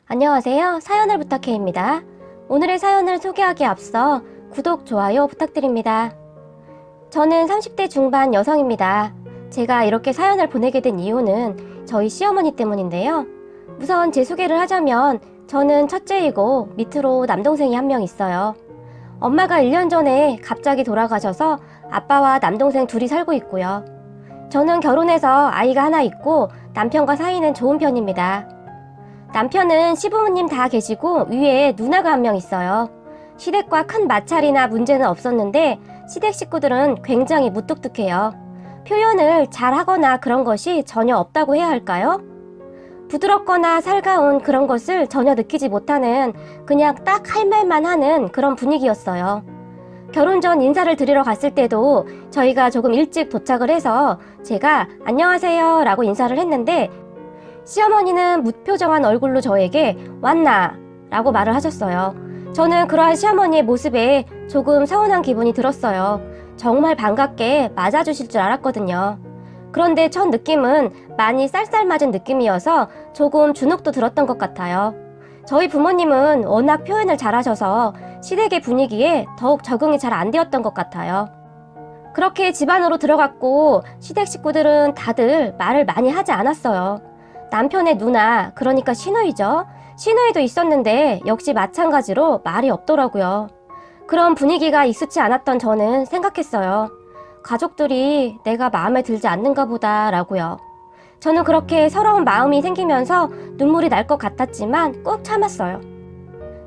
안녕하세요. 사연을 부탁해입니다. 오늘의 사연을 소개하기에 앞서 구독, 좋아요 부탁드립니다. 저는 30대 중반 여성입니다. 제가 이렇게 사연을 보내게 된 이유는 저희 시어머니 때문인데요. 우선 제 소개를 하자면 저는 첫째이고 밑으로 남동생이 한 명 있어요. 엄마가 1년 전에 갑자기 돌아가셔서 아빠와 남동생 둘이 살고 있고요. 저는 결혼해서 아이가 하나 있고 남편과 사이는 좋은 편입니다. 남편은 시부모님 다 계시고 위에 누나가 한 명 있어요. 시댁과 큰 마찰이나 문제는 없었는데 시댁 식구들은 굉장히 무뚝뚝해요. 표현을 잘 하거나 그런 것이 전혀 없다고 해야 할까요? 부드럽거나 살가운 그런 것을 전혀 느끼지 못하는 그냥 딱 할 말만 하는 그런 분위기였어요. 결혼 전 인사를 드리러 갔을 때도 저희가 조금 일찍 도착을 해서 제가 안녕하세요 라고 인사를 했는데 시어머니는 무표정한 얼굴로 저에게 왔나? 라고 말을 하셨어요. 저는 그러한 시어머니의 모습에 조금 서운한 기분이 들었어요. 정말 반갑게 맞아주실 줄 알았거든요. 그런데 첫 느낌은 많이 쌀쌀맞은 느낌이어서 조금 주눅도 들었던 것 같아요. 저희 부모님은 워낙 표현을 잘하셔서 시댁의 분위기에 더욱 적응이 잘 안 되었던 것 같아요. 그렇게 집 안으로 들어갔고 시댁 식구들은 다들 말을 많이 하지 않았어요. 남편의 누나, 그러니까 시누이죠. 시누이도 있었는데 역시 마찬가지로 말이 없더라고요. 그런 분위기가 익숙치 않았던 저는 생각했어요. 가족들이 내가 마음에 들지 않는가 보다 라고요. 저는 그렇게 서러운 마음이 생기면서 눈물이 날 것 같았지만 꾹 참았어요.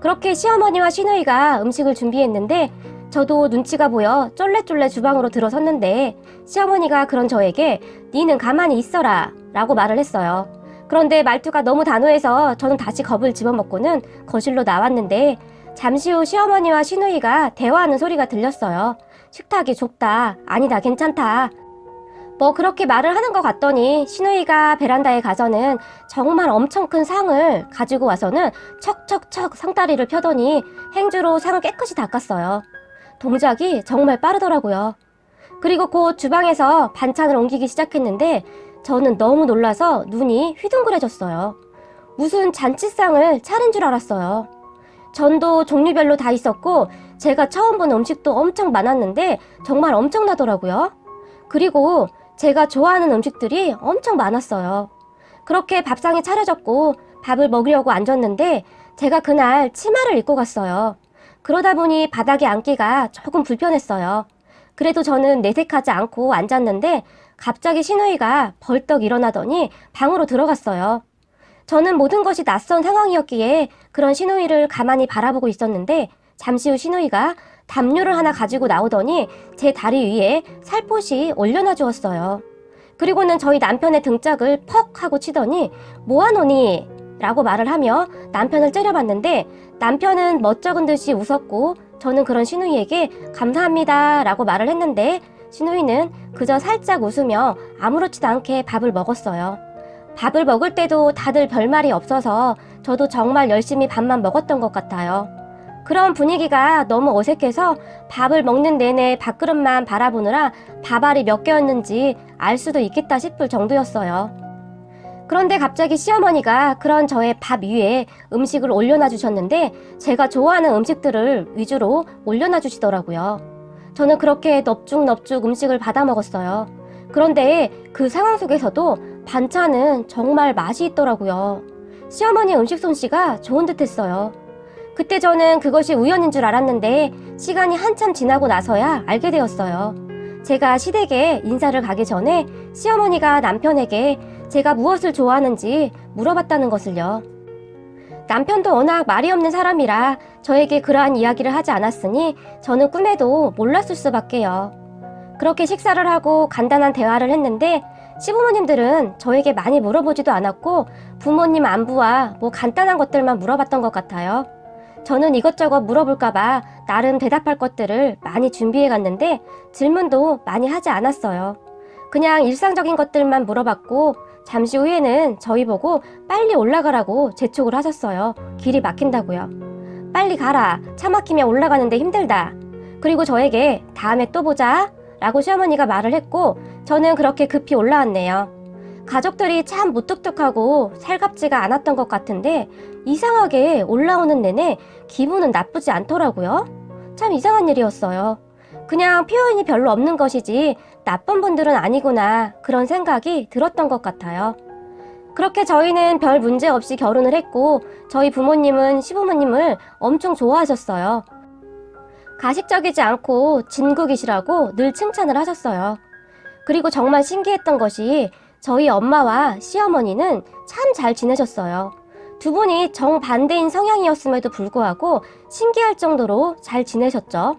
그렇게 시어머니와 시누이가 음식을 준비했는데 저도 눈치가 보여 쫄래쫄래 주방으로 들어섰는데 시어머니가 그런 저에게 니는 가만히 있어라 라고 말을 했어요. 그런데 말투가 너무 단호해서 저는 다시 겁을 집어먹고는 거실로 나왔는데 잠시 후 시어머니와 시누이가 대화하는 소리가 들렸어요. 식탁이 좁다. 아니다. 괜찮다. 뭐 그렇게 말을 하는 것 같더니 시누이가 베란다에 가서는 정말 엄청 큰 상을 가지고 와서는 척척척 상다리를 펴더니 행주로 상을 깨끗이 닦았어요. 동작이 정말 빠르더라고요. 그리고 곧 주방에서 반찬을 옮기기 시작했는데 저는 너무 놀라서 눈이 휘둥그레졌어요. 무슨 잔치상을 차린 줄 알았어요. 전도 종류별로 다 있었고 제가 처음 본 음식도 엄청 많았는데 정말 엄청나더라고요. 그리고 제가 좋아하는 음식들이 엄청 많았어요. 그렇게 밥상이 차려졌고 밥을 먹으려고 앉았는데 제가 그날 치마를 입고 갔어요. 그러다 보니 바닥에 앉기가 조금 불편했어요. 그래도 저는 내색하지 않고 앉았는데 갑자기 시누이가 벌떡 일어나더니 방으로 들어갔어요. 저는 모든 것이 낯선 상황이었기에 그런 시누이를 가만히 바라보고 있었는데 잠시 후 시누이가 담요를 하나 가지고 나오더니 제 다리 위에 살포시 올려놔 주었어요. 그리고는 저희 남편의 등짝을 퍽 하고 치더니 뭐하노니? 라고 말을 하며 남편을 째려봤는데 남편은 멋쩍은 듯이 웃었고 저는 그런 시누이에게 감사합니다 라고 말을 했는데 시누이는 그저 살짝 웃으며 아무렇지도 않게 밥을 먹었어요. 밥을 먹을 때도 다들 별말이 없어서 저도 정말 열심히 밥만 먹었던 것 같아요. 그런 분위기가 너무 어색해서 밥을 먹는 내내 밥그릇만 바라보느라 밥알이 몇 개였는지 알 수도 있겠다 싶을 정도였어요. 그런데 갑자기 시어머니가 그런 저의 밥 위에 음식을 올려놔 주셨는데 제가 좋아하는 음식들을 위주로 올려놔 주시더라고요. 저는 그렇게 넙죽넙죽 음식을 받아 먹었어요. 그런데 그 상황 속에서도 반찬은 정말 맛이 있더라고요. 시어머니 음식 솜씨가 좋은 듯 했어요. 그때 저는 그것이 우연인 줄 알았는데 시간이 한참 지나고 나서야 알게 되었어요. 제가 시댁에 인사를 가기 전에 시어머니가 남편에게 제가 무엇을 좋아하는지 물어봤다는 것을요. 남편도 워낙 말이 없는 사람이라 저에게 그러한 이야기를 하지 않았으니 저는 꿈에도 몰랐을 수밖에요. 그렇게 식사를 하고 간단한 대화를 했는데 시부모님들은 저에게 많이 물어보지도 않았고 부모님 안부와 뭐 간단한 것들만 물어봤던 것 같아요. 저는 이것저것 물어볼까봐 나름 대답할 것들을 많이 준비해 갔는데 질문도 많이 하지 않았어요. 그냥 일상적인 것들만 물어봤고 잠시 후에는 저희 보고 빨리 올라가라고 재촉을 하셨어요. 길이 막힌다고요. 빨리 가라. 차 막히면 올라가는데 힘들다. 그리고 저에게 다음에 또 보자 라고 시어머니가 말을 했고 저는 그렇게 급히 올라왔네요. 가족들이 참 무뚝뚝하고 살갑지가 않았던 것 같은데 이상하게 올라오는 내내 기분은 나쁘지 않더라고요. 참 이상한 일이었어요. 그냥 표현이 별로 없는 것이지 나쁜 분들은 아니구나 그런 생각이 들었던 것 같아요. 그렇게 저희는 별 문제 없이 결혼을 했고 저희 부모님은 시부모님을 엄청 좋아하셨어요. 가식적이지 않고 진국이시라고 늘 칭찬을 하셨어요. 그리고 정말 신기했던 것이 저희 엄마와 시어머니는 참 잘 지내셨어요. 두 분이 정반대인 성향이었음에도 불구하고 신기할 정도로 잘 지내셨죠.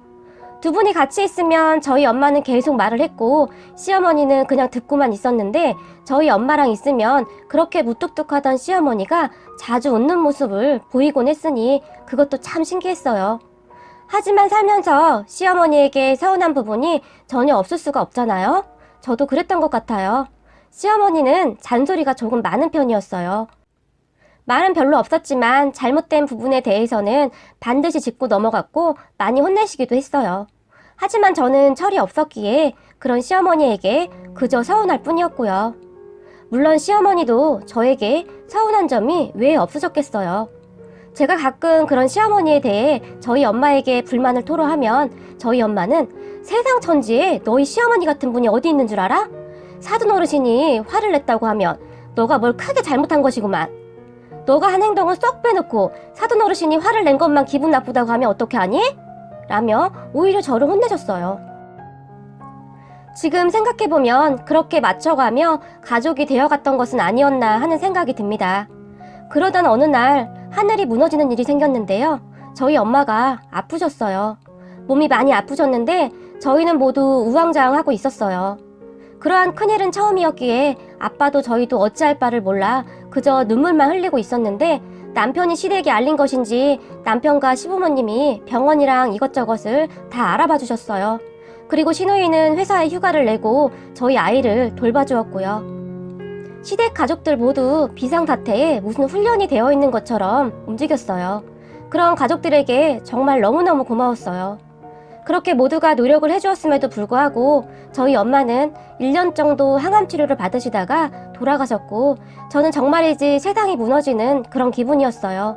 두 분이 같이 있으면 저희 엄마는 계속 말을 했고 시어머니는 그냥 듣고만 있었는데 저희 엄마랑 있으면 그렇게 무뚝뚝하던 시어머니가 자주 웃는 모습을 보이곤 했으니 그것도 참 신기했어요. 하지만 살면서 시어머니에게 서운한 부분이 전혀 없을 수가 없잖아요. 저도 그랬던 것 같아요. 시어머니는 잔소리가 조금 많은 편이었어요. 말은 별로 없었지만 잘못된 부분에 대해서는 반드시 짚고 넘어갔고 많이 혼내시기도 했어요. 하지만 저는 철이 없었기에 그런 시어머니에게 그저 서운할 뿐이었고요. 물론 시어머니도 저에게 서운한 점이 왜 없으셨겠어요. 제가 가끔 그런 시어머니에 대해 저희 엄마에게 불만을 토로하면 저희 엄마는 세상 천지에 너희 시어머니 같은 분이 어디 있는 줄 알아? 사돈 어르신이 화를 냈다고 하면 너가 뭘 크게 잘못한 것이구만. 너가 한 행동은 쏙 빼놓고 사돈 어르신이 화를 낸 것만 기분 나쁘다고 하면 어떻게 하니? 라며 오히려 저를 혼내셨어요. 지금 생각해보면 그렇게 맞춰가며 가족이 되어갔던 것은 아니었나 하는 생각이 듭니다. 그러던 어느 날 하늘이 무너지는 일이 생겼는데요. 저희 엄마가 아프셨어요. 몸이 많이 아프셨는데 저희는 모두 우왕좌왕하고 있었어요. 그러한 큰일은 처음이었기에 아빠도 저희도 어찌할 바를 몰라 그저 눈물만 흘리고 있었는데 남편이 시댁에 알린 것인지 남편과 시부모님이 병원이랑 이것저것을 다 알아봐 주셨어요. 그리고 시누이는 회사에 휴가를 내고 저희 아이를 돌봐주었고요. 시댁 가족들 모두 비상사태에 무슨 훈련이 되어 있는 것처럼 움직였어요. 그런 가족들에게 정말 너무너무 고마웠어요. 그렇게 모두가 노력을 해주었음에도 불구하고 저희 엄마는 1년 정도 항암 치료를 받으시다가 돌아가셨고 저는 정말이지 세상이 무너지는 그런 기분이었어요.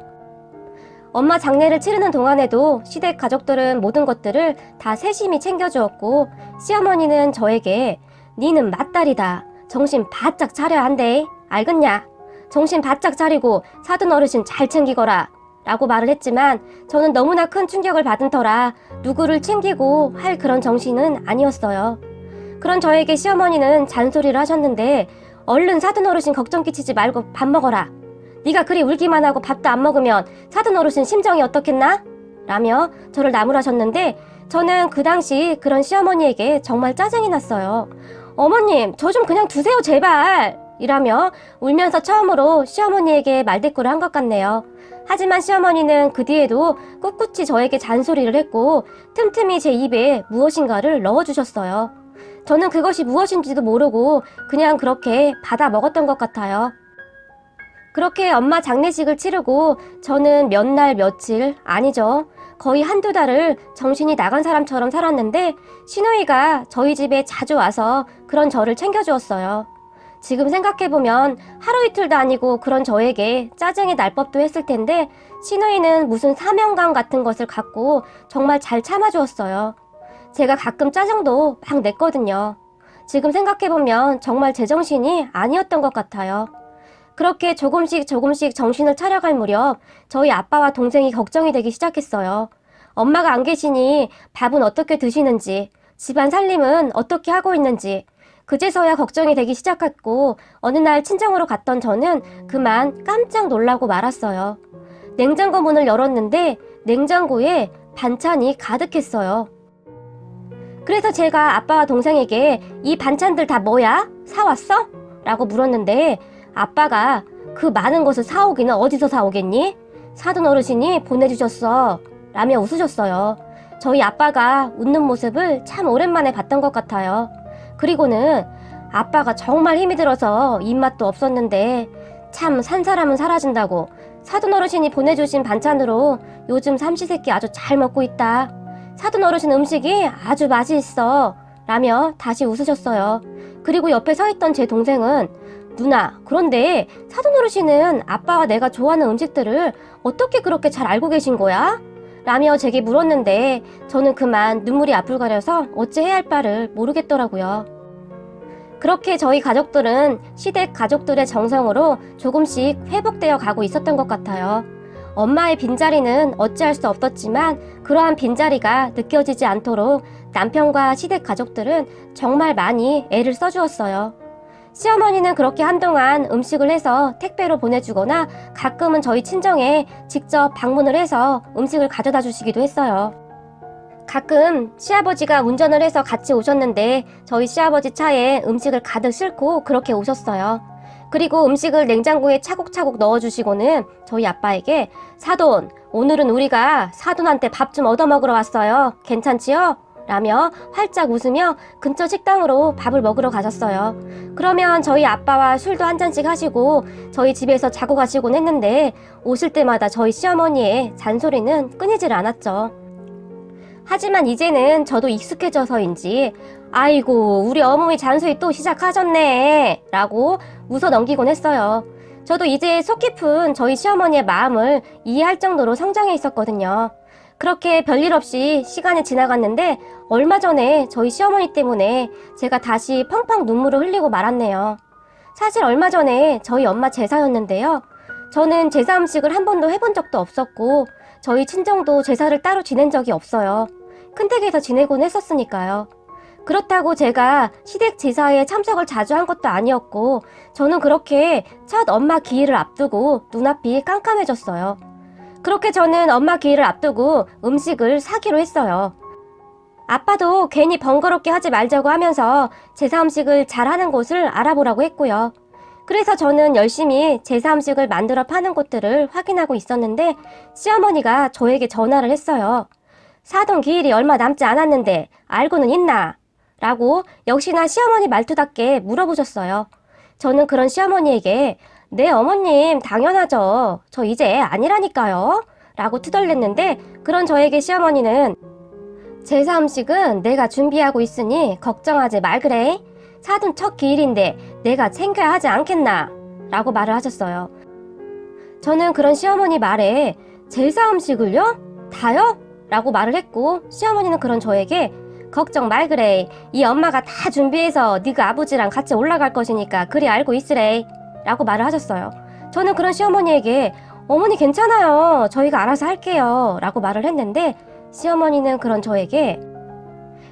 엄마 장례를 치르는 동안에도 시댁 가족들은 모든 것들을 다 세심히 챙겨주었고 시어머니는 저에게 니는 맏딸이다. 정신 바짝 차려야 한대. 알겠냐? 정신 바짝 차리고 사돈 어르신 잘 챙기거라. 라고 말을 했지만 저는 너무나 큰 충격을 받은 터라 누구를 챙기고 할 그런 정신은 아니었어요. 그런 저에게 시어머니는 잔소리를 하셨는데 얼른 사돈 어르신 걱정 끼치지 말고 밥 먹어라. 네가 그리 울기만 하고 밥도 안 먹으면 사돈 어르신 심정이 어떻겠나? 라며 저를 나무라셨는데 저는 그 당시 그런 시어머니에게 정말 짜증이 났어요. 어머님, 저 좀 그냥 두세요 제발! 이라며 울면서 처음으로 시어머니에게 말대꾸를 한 것 같네요. 하지만 시어머니는 그 뒤에도 꿋꿋이 저에게 잔소리를 했고 틈틈이 제 입에 무엇인가를 넣어주셨어요. 저는 그것이 무엇인지도 모르고 그냥 그렇게 받아 먹었던 것 같아요. 그렇게 엄마 장례식을 치르고 저는 몇 날 며칠, 아니죠. 거의 한두 달을 정신이 나간 사람처럼 살았는데 시누이가 저희 집에 자주 와서 그런 저를 챙겨주었어요. 지금 생각해보면 하루 이틀도 아니고 그런 저에게 짜증이 날 법도 했을 텐데 시누이는 무슨 사명감 같은 것을 갖고 정말 잘 참아주었어요. 제가 가끔 짜증도 막 냈거든요. 지금 생각해보면 정말 제정신이 아니었던 것 같아요. 그렇게 조금씩 정신을 차려갈 무렵 저희 아빠와 동생이 걱정이 되기 시작했어요. 엄마가 안 계시니 밥은 어떻게 드시는지, 집안 살림은 어떻게 하고 있는지 그제서야 걱정이 되기 시작했고 어느 날 친정으로 갔던 저는 그만 깜짝 놀라고 말았어요. 냉장고 문을 열었는데 냉장고에 반찬이 가득했어요. 그래서 제가 아빠와 동생에게 이 반찬들 다 뭐야? 사왔어? 라고 물었는데 아빠가 그 많은 것을 사오기는 어디서 사오겠니? 사돈 어르신이 보내주셨어. 라며 웃으셨어요. 저희 아빠가 웃는 모습을 참 오랜만에 봤던 것 같아요. 그리고는 아빠가 정말 힘이 들어서 입맛도 없었는데 참 산 사람은 사라진다고 사돈 어르신이 보내주신 반찬으로 요즘 삼시세끼 아주 잘 먹고 있다. 사돈 어르신 음식이 아주 맛이 있어. 라며 다시 웃으셨어요. 그리고 옆에 서 있던 제 동생은 누나, 그런데 사돈어르신은 아빠와 내가 좋아하는 음식들을 어떻게 그렇게 잘 알고 계신 거야? 라며 제게 물었는데 저는 그만 눈물이 앞을 가려서 어찌 해야 할 바를 모르겠더라고요. 그렇게 저희 가족들은 시댁 가족들의 정성으로 조금씩 회복되어 가고 있었던 것 같아요. 엄마의 빈자리는 어찌할 수 없었지만 그러한 빈자리가 느껴지지 않도록 남편과 시댁 가족들은 정말 많이 애를 써주었어요. 시어머니는 그렇게 한동안 음식을 해서 택배로 보내주거나 가끔은 저희 친정에 직접 방문을 해서 음식을 가져다 주시기도 했어요. 가끔 시아버지가 운전을 해서 같이 오셨는데 저희 시아버지 차에 음식을 가득 싣고 그렇게 오셨어요. 그리고 음식을 냉장고에 차곡차곡 넣어주시고는 저희 아빠에게 사돈, 오늘은 우리가 사돈한테 밥 좀 얻어먹으러 왔어요. 괜찮지요? 라며 활짝 웃으며 근처 식당으로 밥을 먹으러 가셨어요. 그러면 저희 아빠와 술도 한 잔씩 하시고 저희 집에서 자고 가시곤 했는데 오실 때마다 저희 시어머니의 잔소리는 끊이질 않았죠. 하지만 이제는 저도 익숙해져서인지 아이고 우리 어머니 잔소리 또 시작하셨네 라고 웃어 넘기곤 했어요. 저도 이제 속 깊은 저희 시어머니의 마음을 이해할 정도로 성장해 있었거든요. 그렇게 별일 없이 시간이 지나갔는데 얼마 전에 저희 시어머니 때문에 제가 다시 펑펑 눈물을 흘리고 말았네요. 사실 얼마 전에 저희 엄마 제사였는데요. 저는 제사 음식을 한 번도 해본 적도 없었고 저희 친정도 제사를 따로 지낸 적이 없어요. 큰댁에서 지내곤 했었으니까요. 그렇다고 제가 시댁 제사에 참석을 자주 한 것도 아니었고 저는 그렇게 첫 엄마 기일을 앞두고 눈앞이 깜깜해졌어요. 그렇게 저는 엄마 기일을 앞두고 음식을 사기로 했어요. 아빠도 괜히 번거롭게 하지 말자고 하면서 제사 음식을 잘하는 곳을 알아보라고 했고요. 그래서 저는 열심히 제사 음식을 만들어 파는 곳들을 확인하고 있었는데 시어머니가 저에게 전화를 했어요. 사돈 기일이 얼마 남지 않았는데 알고는 있나? 라고 역시나 시어머니 말투답게 물어보셨어요. 저는 그런 시어머니에게 네 어머님 당연하죠. 저 이제 아니라니까요. 라고 투덜댔는데 그런 저에게 시어머니는 제사 음식은 내가 준비하고 있으니 걱정하지 말 그래. 사돈 첫 기일인데 내가 챙겨야 하지 않겠나? 라고 말을 하셨어요. 저는 그런 시어머니 말에 제사 음식을요? 다요? 라고 말을 했고 시어머니는 그런 저에게 걱정 말 그래. 이 엄마가 다 준비해서 네가 아버지랑 같이 올라갈 것이니까 그리 알고 있으래. 라고 말을 하셨어요. 저는 그런 시어머니에게 어머니 괜찮아요. 저희가 알아서 할게요. 라고 말을 했는데 시어머니는 그런 저에게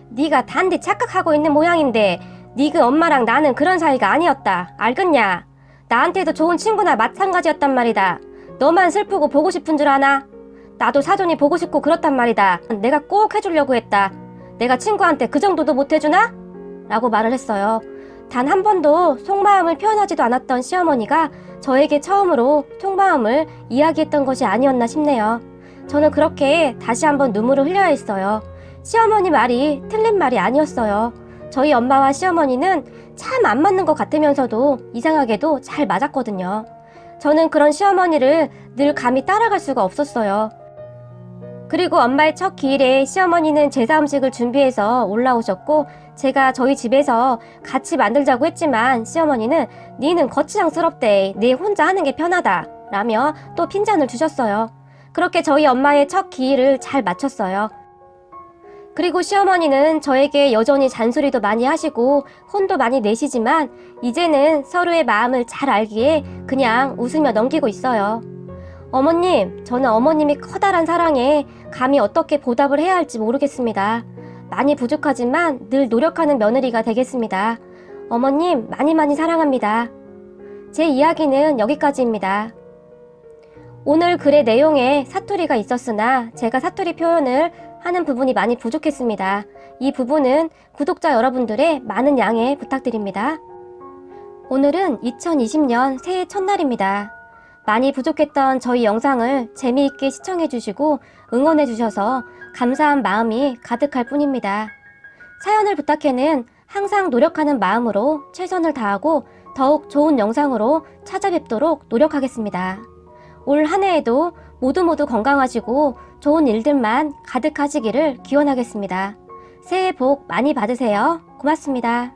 네가 단디 착각하고 있는 모양인데 네 엄마랑 나는 그런 사이가 아니었다. 알겠냐? 나한테도 좋은 친구나 마찬가지였단 말이다. 너만 슬프고 보고 싶은 줄 아나? 나도 사돈이 보고 싶고 그렇단 말이다. 내가 꼭 해주려고 했다. 내가 친구한테 그 정도도 못 해주나? 라고 말을 했어요. 단 한 번도 속마음을 표현하지도 않았던 시어머니가 저에게 처음으로 속마음을 이야기했던 것이 아니었나 싶네요. 저는 그렇게 다시 한번 눈물을 흘려야 했어요. 시어머니 말이 틀린 말이 아니었어요. 저희 엄마와 시어머니는 참 안 맞는 것 같으면서도 이상하게도 잘 맞았거든요. 저는 그런 시어머니를 늘 감히 따라갈 수가 없었어요. 그리고 엄마의 첫 기일에 시어머니는 제사 음식을 준비해서 올라오셨고 제가 저희 집에서 같이 만들자고 했지만 시어머니는 니는 거치장스럽대. 내 혼자 하는 게 편하다. 라며 또 핀잔을 주셨어요. 그렇게 저희 엄마의 첫 기일을 잘 마쳤어요. 그리고 시어머니는 저에게 여전히 잔소리도 많이 하시고 혼도 많이 내시지만 이제는 서로의 마음을 잘 알기에 그냥 웃으며 넘기고 있어요. 어머님, 저는 어머님이 커다란 사랑에 감히 어떻게 보답을 해야 할지 모르겠습니다. 많이 부족하지만 늘 노력하는 며느리가 되겠습니다. 어머님, 많이 많이 사랑합니다. 제 이야기는 여기까지입니다. 오늘 글의 내용에 사투리가 있었으나 제가 사투리 표현을 하는 부분이 많이 부족했습니다. 이 부분은 구독자 여러분들의 많은 양해 부탁드립니다. 오늘은 2020년 새해 첫날입니다. 많이 부족했던 저희 영상을 재미있게 시청해주시고 응원해주셔서 감사한 마음이 가득할 뿐입니다. 사연을 부탁해는 항상 노력하는 마음으로 최선을 다하고 더욱 좋은 영상으로 찾아뵙도록 노력하겠습니다. 올 한 해에도 모두 건강하시고 좋은 일들만 가득하시기를 기원하겠습니다. 새해 복 많이 받으세요. 고맙습니다.